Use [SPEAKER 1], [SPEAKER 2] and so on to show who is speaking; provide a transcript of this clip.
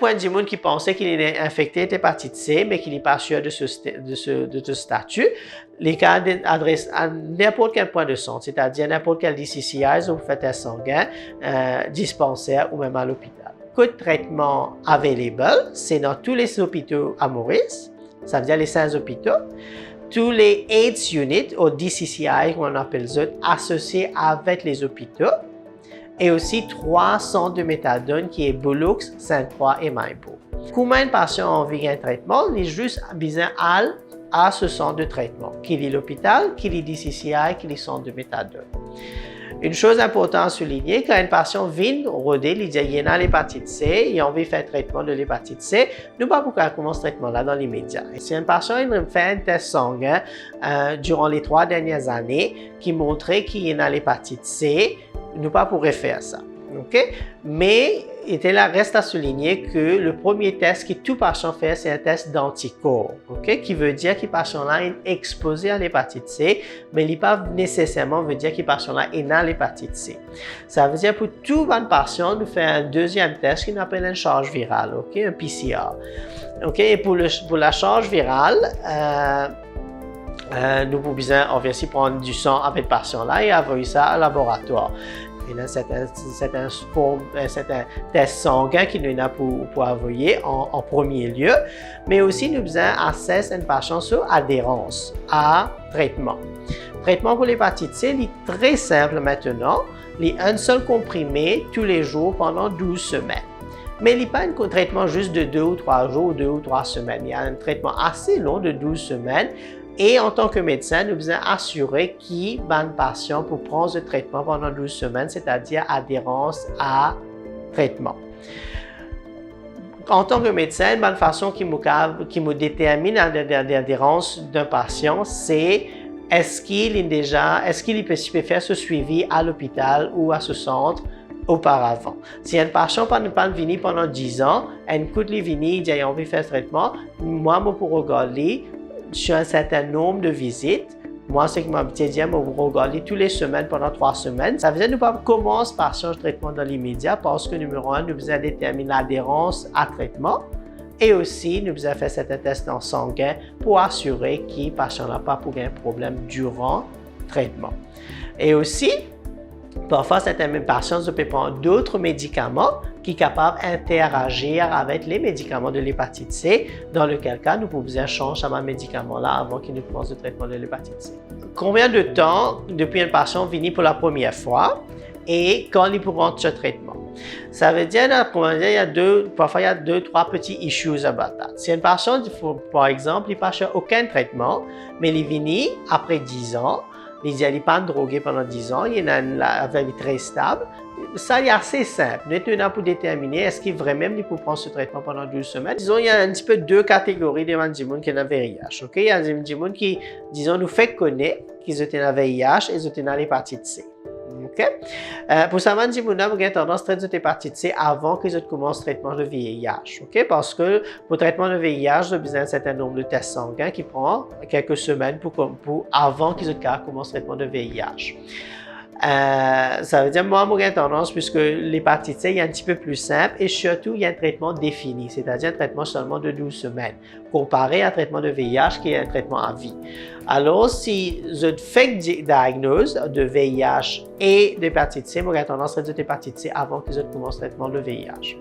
[SPEAKER 1] point du monde qui pensait qu'il est infecté d'hépatite C, mais qui n'est pas sûr de ce statut, les cas adressent à n'importe quel point de santé, c'est-à-dire n'importe quel DCCI où vous faites un sanguin, dispensaire ou même à l'hôpital. Le traitement available, c'est dans tous les hôpitaux à Maurice, ça veut dire les 5 hôpitaux, tous les AIDS units ou DCCI, qu'on appelle ça, associés avec les hôpitaux, et aussi 3 centres de méthadone qui est Boulux, Sainte-Croix et Maïbo. Combien de patients ont envie d'un traitement? Il est juste besoin à ce centre de traitement, qu'il est l'hôpital, qu'il est DCCI, qu'il est centre de méthadone. Une chose importante à souligner, quand un patient vient rôder, il dit qu'il a l'hépatite C, il a envie de faire un traitement de l'hépatite C, nous ne pouvons pas commencer ce traitement-là dans l'immédiat. Si un patient fait un test sanguin durant les 3 dernières années qui montrait qu'il a l'hépatite C, nous ne pouvons pas faire ça. Okay? Mais il reste à souligner que le premier test que tout patient fait, c'est un test d'anticorps, okay? Qui veut dire que le patient-là est exposé à l'hépatite C, mais il n'est pas nécessairement veut dire que le patient-là est dans l'hépatite C. Ça veut dire pour tout bon patient, nous faisons un deuxième test qu'on appelle une charge virale, okay? Un PCR. Okay? Et pour la charge virale, nous pouvons obviously prendre du sang avec le patient-là et envoyer ça au laboratoire. Et là, c'est un test sanguin qui nous a pour envoyer en premier lieu, mais aussi nous faisons assess un patient sur adhérence à traitement. Traitement pour l'hépatite C est très simple maintenant. Il y a un seul comprimé tous les jours pendant 12 semaines. Mais il n'y a pas un traitement juste de 2 ou 3 jours ou 2 ou 3 semaines. Il y a un traitement assez long de 12 semaines. Et en tant que médecin, nous devons assurer qu'il y a un patient pour prendre ce traitement pendant 12 semaines, c'est-à-dire adhérence à traitement. En tant que médecin, une bonne façon qui me détermine l'adhérence d'un patient, c'est est-ce qu'il peut faire ce suivi à l'hôpital ou à ce centre auparavant. Si un patient n'est pas venu pendant 10 ans, un coup de venu, il dit qu'il a envie de faire ce traitement, moi, je peux regarder sur un certain nombre de visites. Moi, c'est que je m'habitue à dire, je vais regarder toutes les semaines pendant 3 semaines. Ça veut dire que nous ne pouvons pas commencer par changer de traitement dans l'immédiat parce que numéro 1, nous devons déterminer l'adhérence à traitement et aussi nous devons faire certains tests en sanguin pour assurer que le patient n'a pas pour un problème durant le traitement. Et aussi, parfois, certains patients peuvent prendre d'autres médicaments qui sont capables d'interagir avec les médicaments de l'hépatite C, dans lequel cas nous pouvons changer ce médicament-là avant qu'il ne commence le traitement de l'hépatite C. Combien de temps depuis un patient venu pour la première fois et quand il prend ce traitement? Ça veut dire parfois il y a 2-3 petits issues about that. Si un patient, par exemple, il n'a pas aucun traitement, mais il est venu après 10 ans, il n'est pas drogué pendant 10 ans, il a une vie très stable. Ça, c'est assez simple. Nous sommes là pour déterminer est-ce qu'il vraiment peut prendre ce traitement pendant 12 semaines. Disons, il y a un petit peu 2 catégories de gens qui ont le VIH. Okay? Il y a des gens qui, disons, nous fait connaître qu'ils ont le VIH et ils ont l'hépatite C. Okay? Pour ça, les gens ont tendance à traiter l'hépatite C avant qu'ils commencent le traitement de VIH. Okay? Parce que pour le traitement de VIH, il y a besoin d'un certain nombre de tests sanguins qui prend quelques semaines avant qu'ils commencent le traitement de VIH. Ça veut dire, moi, j'ai tendance, puisque l'hépatite C est un petit peu plus simple et surtout, il y a un traitement défini, c'est-à-dire un traitement seulement de 12 semaines, comparé à un traitement de VIH qui est un traitement à vie. Alors, si je fais une diagnose de VIH et d'hépatite C, j'ai tendance à traiter l'hépatite C avant que je commence le traitement de VIH.